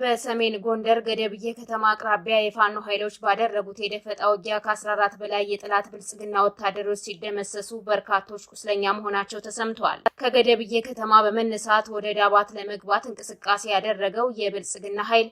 በሰሜን ጎንደር ገደብዬ ከተማ አቅራቢያ የፋኖ ኃይሎች ባደረጉት የደፈጣ ውጊያ ከ14 በላይ የጠላት ብልጽግና ወታደሮች ሲደመሰሱ በርካቶች ቁስለኛ መሆናቸው ተሰምቷል። ከገደብዬ ከተማ በመነሳት ወደ ዳባት ለመግባት እንቅስቃሴ ያደረገው የብልጽግና ኃይል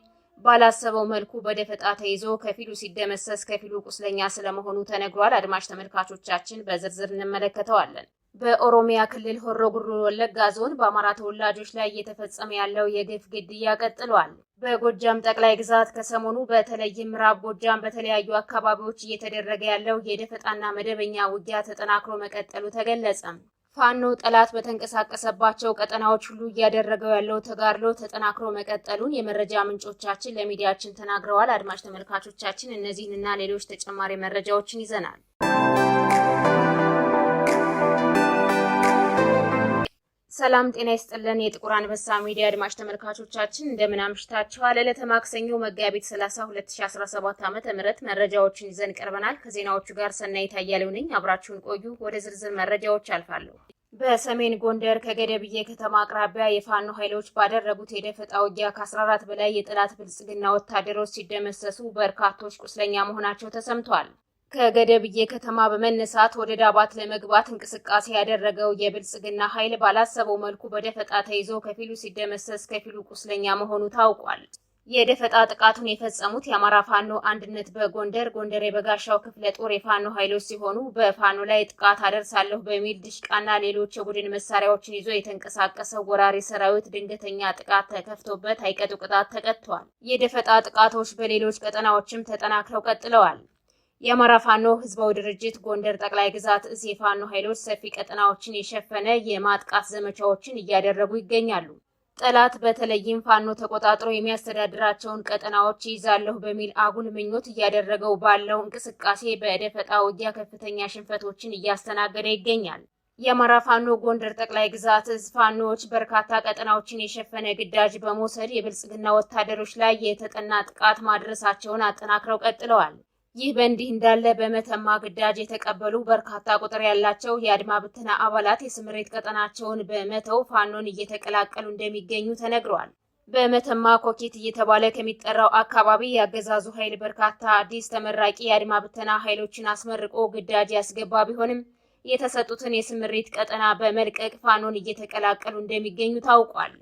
ባላሰበው መልኩ በደፈጣ ተይዞ ከፊሉ ሲደመሰስ ከፊሉ ቁስለኛ ስለመሆኑ ተነግሯል። አድማጭ ተመልካቾቻችን በዝርዝር እንመለከተዋለን። በኦሮሚያ ክልል ሆሮ ጉዱሩ ወለጋ ዞን በአማራ ተወላጆች ላይ እየተፈጸመ ያለው የግፍ ግድያ ቀጥሏል። በጎጃም ጠቅላይ ግዛት ከሰሞኑ በተለይም ምዕራብ ጎጃም በተለያዩ አካባቢዎች እየተደረገ ያለው የደፈጣና መደበኛ ውጊያ ተጠናክሮ መቀጠሉ ተገለጸ። ፋኖ ጠላት በተንቀሳቀሰባቸው ቀጠናዎች ሁሉ እያደረገው ያለው ተጋድሎ ተጠናክሮ መቀጠሉን የመረጃ ምንጮቻችን ለሚዲያችን ተናግረዋል። አድማጭ ተመልካቾቻችን እነዚህንና ሌሎች ተጨማሪ መረጃዎችን ይዘናል። ሰላም ጤና ይስጥልን። የጥቁር አንበሳ ሚዲያ አድማጭ ተመልካቾቻችን እንደምን አምሽታችኋል? ዕለተ ማክሰኞ መጋቢት 30 2017 ዓ.ም መረጃዎችን ይዘን ቀርበናል። ከዜናዎቹ ጋር ሰናይት አያሌው ነኝ። አብራችሁን ቆዩ። ወደ ዝርዝር መረጃዎች አልፋለሁ። በሰሜን ጎንደር ከገደብዬ ከተማ አቅራቢያ የፋኖ ኃይሎች ባደረጉት የደፈጣ ውጊያ ከ14 በላይ የጠላት ብልጽግና ወታደሮች ሲደመሰሱ በርካቶች ቁስለኛ መሆናቸው ተሰምቷል። ከገደብዬ ከተማ በመነሳት ወደ ዳባት ለመግባት እንቅስቃሴ ያደረገው የብልጽግና ኃይል ባላሰበው መልኩ በደፈጣ ተይዞ ከፊሉ ሲደመሰስ ከፊሉ ቁስለኛ መሆኑ ታውቋል። የደፈጣ ጥቃቱን የፈጸሙት የአማራ ፋኖ አንድነት በጎንደር የበጋሻው ክፍለ ጦር የፋኖ ኃይሎች ሲሆኑ በፋኖ ላይ ጥቃት አደርሳለሁ በሚል ድሽቃና ሌሎች የቡድን መሳሪያዎችን ይዞ የተንቀሳቀሰው ወራሪ ሰራዊት ድንገተኛ ጥቃት ተከፍቶበት አይቀጡ ቅጣት ተቀጥቷል። የደፈጣ ጥቃቶች በሌሎች ቀጠናዎችም ተጠናክረው ቀጥለዋል። የአማራ ፋኖ ህዝባዊ ድርጅት ጎንደር ጠቅላይ ግዛት እዝ የፋኖ ኃይሎች ሰፊ ቀጠናዎችን የሸፈነ የማጥቃት ዘመቻዎችን እያደረጉ ይገኛሉ። ጠላት በተለይም ፋኖ ተቆጣጥሮ የሚያስተዳድራቸውን ቀጠናዎች ይዛለሁ በሚል አጉል ምኞት እያደረገው ባለው እንቅስቃሴ በደፈጣ ውጊያ ከፍተኛ ሽንፈቶችን እያስተናገደ ይገኛል። የአማራ ፋኖ ጎንደር ጠቅላይ ግዛት እዝ ፋኖዎች በርካታ ቀጠናዎችን የሸፈነ ግዳጅ በመውሰድ የብልጽግና ወታደሮች ላይ የተጠና ጥቃት ማድረሳቸውን አጠናክረው ቀጥለዋል። ይህ በእንዲህ እንዳለ በመተማ ግዳጅ የተቀበሉ በርካታ ቁጥር ያላቸው የአድማ ብተና አባላት የስምሬት ቀጠናቸውን በመተው ፋኖን እየተቀላቀሉ እንደሚገኙ ተነግሯል። በመተማ ኮኬት እየተባለ ከሚጠራው አካባቢ ያገዛዙ ኃይል በርካታ አዲስ ተመራቂ የአድማ ብተና ኃይሎችን አስመርቆ ግዳጅ ያስገባ ቢሆንም የተሰጡትን የስምሬት ቀጠና በመልቀቅ ፋኖን እየተቀላቀሉ እንደሚገኙ ታውቋል።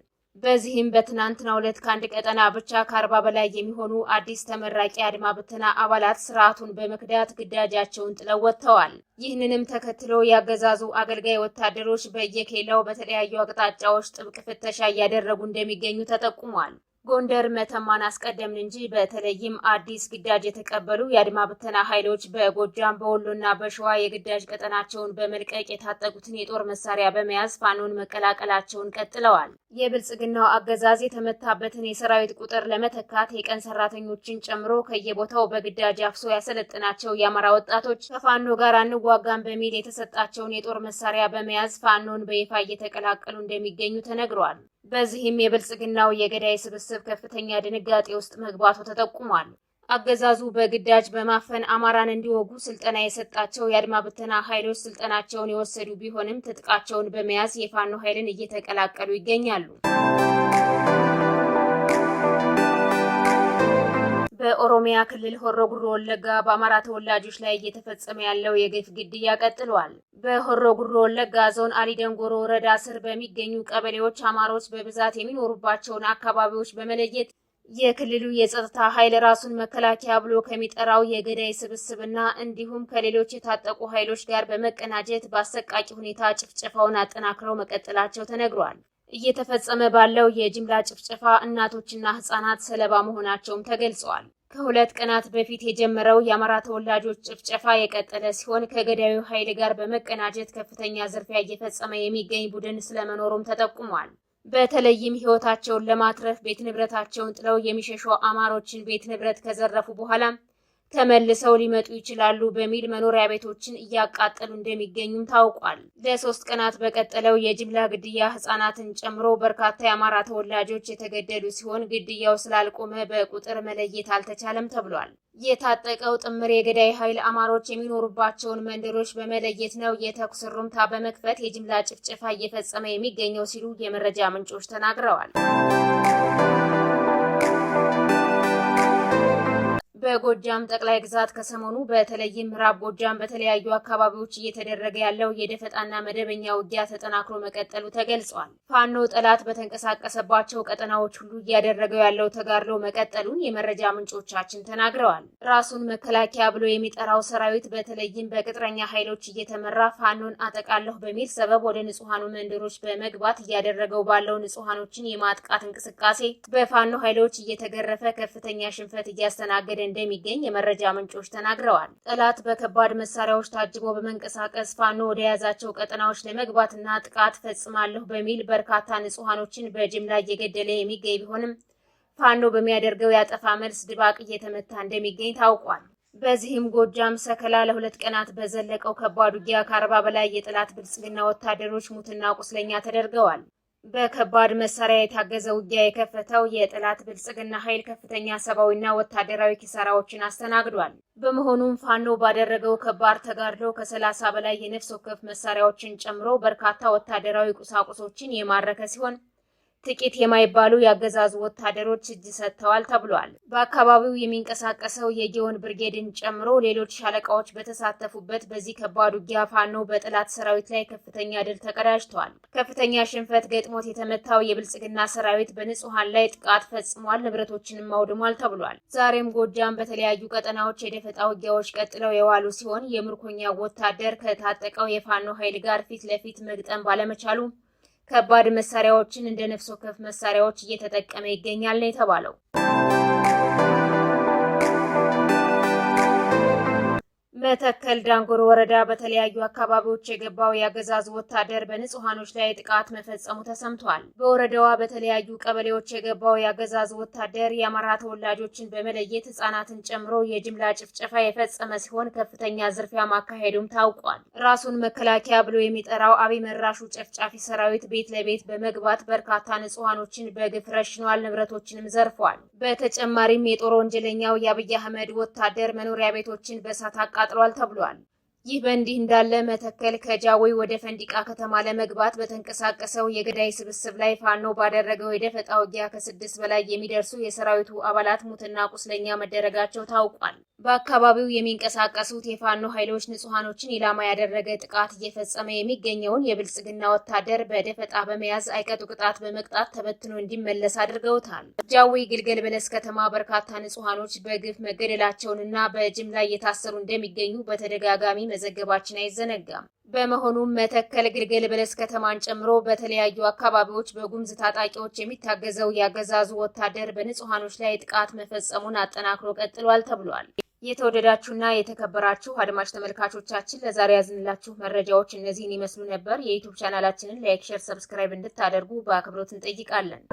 በዚህም በትናንትናው ዕለት ከአንድ ቀጠና ብቻ ከ40 በላይ የሚሆኑ አዲስ ተመራቂ አድማ ብተና አባላት ስርዓቱን በመክዳት ግዳጃቸውን ጥለው ወጥተዋል። ይህንንም ተከትሎ ያገዛዙ አገልጋይ ወታደሮች በየኬላው በተለያዩ አቅጣጫዎች ጥብቅ ፍተሻ እያደረጉ እንደሚገኙ ተጠቁሟል። ጎንደር መተማን አስቀደምን እንጂ በተለይም አዲስ ግዳጅ የተቀበሉ የአድማ ብተና ኃይሎች በጎጃም በወሎና በሸዋ የግዳጅ ቀጠናቸውን በመልቀቅ የታጠቁትን የጦር መሳሪያ በመያዝ ፋኖን መቀላቀላቸውን ቀጥለዋል። የብልጽግናው አገዛዝ የተመታበትን የሰራዊት ቁጥር ለመተካት የቀን ሰራተኞችን ጨምሮ ከየቦታው በግዳጅ አፍሶ ያሰለጥናቸው የአማራ ወጣቶች ከፋኖ ጋር አንዋጋም በሚል የተሰጣቸውን የጦር መሳሪያ በመያዝ ፋኖን በይፋ እየተቀላቀሉ እንደሚገኙ ተነግሯል። በዚህም የብልጽግናው የገዳይ ስብስብ ከፍተኛ ድንጋጤ ውስጥ መግባቱ ተጠቁሟል። አገዛዙ በግዳጅ በማፈን አማራን እንዲወጉ ስልጠና የሰጣቸው የአድማ ብተና ኃይሎች ስልጠናቸውን የወሰዱ ቢሆንም ትጥቃቸውን በመያዝ የፋኖ ኃይልን እየተቀላቀሉ ይገኛሉ። በኦሮሚያ ክልል ሆሮ ጉዱሩ ወለጋ በአማራ ተወላጆች ላይ እየተፈጸመ ያለው የግፍ ግድያ ቀጥሏል። በሆሮ ጉዱሩ ወለጋ ዞን አሊደንጎሮ ወረዳ ስር በሚገኙ ቀበሌዎች አማሮች በብዛት የሚኖሩባቸውን አካባቢዎች በመለየት የክልሉ የጸጥታ ኃይል ራሱን መከላከያ ብሎ ከሚጠራው የገዳይ ስብስብና እንዲሁም ከሌሎች የታጠቁ ኃይሎች ጋር በመቀናጀት በአሰቃቂ ሁኔታ ጭፍጨፋውን አጠናክረው መቀጠላቸው ተነግሯል። እየተፈጸመ ባለው የጅምላ ጭፍጨፋ እናቶችና ህጻናት ሰለባ መሆናቸውም ተገልጸዋል። ከሁለት ቀናት በፊት የጀመረው የአማራ ተወላጆች ጭፍጨፋ የቀጠለ ሲሆን ከገዳዩ ኃይል ጋር በመቀናጀት ከፍተኛ ዝርፊያ እየፈጸመ የሚገኝ ቡድን ስለመኖሩም ተጠቁሟል። በተለይም ህይወታቸውን ለማትረፍ ቤት ንብረታቸውን ጥለው የሚሸሹ አማሮችን ቤት ንብረት ከዘረፉ በኋላ ተመልሰው ሊመጡ ይችላሉ በሚል መኖሪያ ቤቶችን እያቃጠሉ እንደሚገኙም ታውቋል። ለ3 ቀናት በቀጠለው የጅምላ ግድያ ህጻናትን ጨምሮ በርካታ የአማራ ተወላጆች የተገደሉ ሲሆን ግድያው ስላልቆመ በቁጥር መለየት አልተቻለም ተብሏል። የታጠቀው ጥምር የገዳይ ኃይል አማሮች የሚኖሩባቸውን መንደሮች በመለየት ነው የተኩስ ሩምታ በመክፈት የጅምላ ጭፍጨፋ እየፈጸመ የሚገኘው ሲሉ የመረጃ ምንጮች ተናግረዋል። በጎጃም ጠቅላይ ግዛት ከሰሞኑ በተለይም ምዕራብ ጎጃም በተለያዩ አካባቢዎች እየተደረገ ያለው የደፈጣና መደበኛ ውጊያ ተጠናክሮ መቀጠሉ ተገልጿል። ፋኖ ጠላት በተንቀሳቀሰባቸው ቀጠናዎች ሁሉ እያደረገው ያለው ተጋድሎ መቀጠሉን የመረጃ ምንጮቻችን ተናግረዋል። ራሱን መከላከያ ብሎ የሚጠራው ሰራዊት በተለይም በቅጥረኛ ኃይሎች እየተመራ ፋኖን አጠቃለሁ በሚል ሰበብ ወደ ንጹሃኑ መንደሮች በመግባት እያደረገው ባለው ንጹሃኖችን የማጥቃት እንቅስቃሴ በፋኖ ኃይሎች እየተገረፈ ከፍተኛ ሽንፈት እያስተናገደ እንደሚገኝ የመረጃ ምንጮች ተናግረዋል። ጠላት በከባድ መሳሪያዎች ታጅቦ በመንቀሳቀስ ፋኖ ወደ ያዛቸው ቀጠናዎች ለመግባትና ጥቃት ፈጽማለሁ በሚል በርካታ ንጹሃኖችን በጅምላ እየገደለ የሚገኝ ቢሆንም ፋኖ በሚያደርገው ያጠፋ መልስ ድባቅ እየተመታ እንደሚገኝ ታውቋል። በዚህም ጎጃም ሰከላ ለ2 ቀናት በዘለቀው ከባድ ውጊያ ከ40 በላይ የጠላት ብልጽግና ወታደሮች ሙትና ቁስለኛ ተደርገዋል። በከባድ መሳሪያ የታገዘ ውጊያ የከፈተው የጠላት ብልጽግና ኃይል ከፍተኛ ሰብአዊና ወታደራዊ ኪሳራዎችን አስተናግዷል። በመሆኑም ፋኖ ባደረገው ከባድ ተጋድሎ ከ30 በላይ የነፍስ ወከፍ መሳሪያዎችን ጨምሮ በርካታ ወታደራዊ ቁሳቁሶችን የማረከ ሲሆን ጥቂት የማይባሉ ያገዛዙ ወታደሮች እጅ ሰጥተዋል ተብሏል። በአካባቢው የሚንቀሳቀሰው የጊዮን ብርጌድን ጨምሮ ሌሎች ሻለቃዎች በተሳተፉበት በዚህ ከባድ ውጊያ ፋኖ በጠላት ሰራዊት ላይ ከፍተኛ ድል ተቀዳጅቷል። ከፍተኛ ሽንፈት ገጥሞት የተመታው የብልጽግና ሰራዊት በንጹሃን ላይ ጥቃት ፈጽሟል፣ ንብረቶችንም አውድሟል ተብሏል። ዛሬም ጎጃም በተለያዩ ቀጠናዎች የደፈጣ ውጊያዎች ቀጥለው የዋሉ ሲሆን የምርኮኛ ወታደር ከታጠቀው የፋኖ ኃይል ጋር ፊት ለፊት መግጠም ባለመቻሉ ከባድ መሳሪያዎችን እንደ ነፍስ ወከፍ መሳሪያዎች እየተጠቀመ ይገኛል ነው የተባለው። መተከል ዳንጎር ወረዳ በተለያዩ አካባቢዎች የገባው ያገዛዙ ወታደር በንጹሃኖች ላይ ጥቃት መፈጸሙ ተሰምቷል። በወረዳዋ በተለያዩ ቀበሌዎች የገባው ያገዛዙ ወታደር የአማራ ተወላጆችን በመለየት ህጻናትን ጨምሮ የጅምላ ጭፍጨፋ የፈጸመ ሲሆን ከፍተኛ ዝርፊያ ማካሄዱም ታውቋል። ራሱን መከላከያ ብሎ የሚጠራው አብይ መራሹ ጨፍጫፊ ሰራዊት ቤት ለቤት በመግባት በርካታ ንጹሃኖችን በግፍ ረሽኗል፣ ንብረቶችንም ዘርፏል። በተጨማሪም የጦር ወንጀለኛው የአብይ አህመድ ወታደር መኖሪያ ቤቶችን በእሳት አቃጥሏል ተብሏል። ይህ በእንዲህ እንዳለ መተከል ከጃዊ ወደ ፈንዲቃ ከተማ ለመግባት በተንቀሳቀሰው የገዳይ ስብስብ ላይ ፋኖ ባደረገው የደፈጣ ውጊያ ከ6 በላይ የሚደርሱ የሰራዊቱ አባላት ሙትና ቁስለኛ መደረጋቸው ታውቋል። በአካባቢው የሚንቀሳቀሱት የፋኖ ኃይሎች ንጹሃኖችን ኢላማ ያደረገ ጥቃት እየፈጸመ የሚገኘውን የብልጽግና ወታደር በደፈጣ በመያዝ አይቀጡ ቅጣት በመቅጣት ተበትኖ እንዲመለስ አድርገውታል። ጃዊ ግልገል በለስ ከተማ በርካታ ንጹሃኖች በግፍ መገደላቸውንና በጅምላ እየታሰሩ እንደሚገኙ በተደጋጋሚ መዘገባችን አይዘነጋም። በመሆኑም መተከል ግልገል በለስ ከተማን ጨምሮ በተለያዩ አካባቢዎች በጉምዝ ታጣቂዎች የሚታገዘው ያገዛዙ ወታደር በንጹሃኖች ላይ ጥቃት መፈጸሙን አጠናክሮ ቀጥሏል ተብሏል። የተወደዳችሁና የተከበራችሁ አድማጭ ተመልካቾቻችን ለዛሬ ያዝንላችሁ መረጃዎች እነዚህን ይመስሉ ነበር። የዩቲዩብ ቻናላችንን ላይክ፣ ሼር፣ ሰብስክራይብ እንድታደርጉ በአክብሮት እንጠይቃለን።